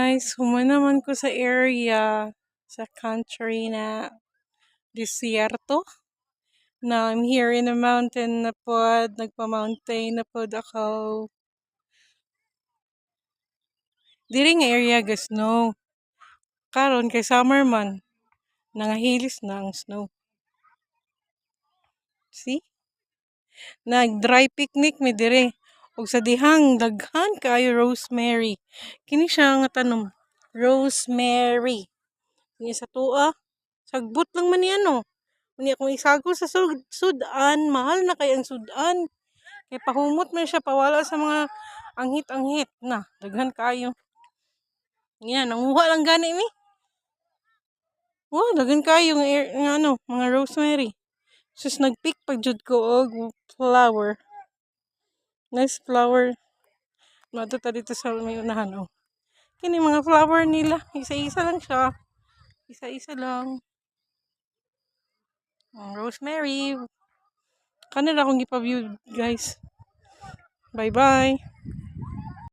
guys, human naman ko sa area, sa country na desierto. Na I'm here in a mountain na pod, nagpa-mountain na pod ako. Diri nga area ga snow. Karon kay summer man, nangahilis na ang snow. See? Nag-dry picnic mi dire. Ug sa dihang daghan kaayo rosemary. Kini siya nga tanom, rosemary. Kini sa tuwa, sagbot lang man ni ano. Unya kung isagol sa sudan, mahal na kay ang sudan. Kay pahumot man siya pawala sa mga anghit-anghit na daghan kayo. Yan, nanguha lang gani mi. Oh, daghan kayo nga ano, mga rosemary. Sus nagpick pag jud ko og flower. Nice flower. Mato ta dito sa may unahan oh. Kini mga flower nila, isa-isa lang siya. Isa-isa lang. Rosemary. Kanila akong gipa-view, guys. Bye-bye.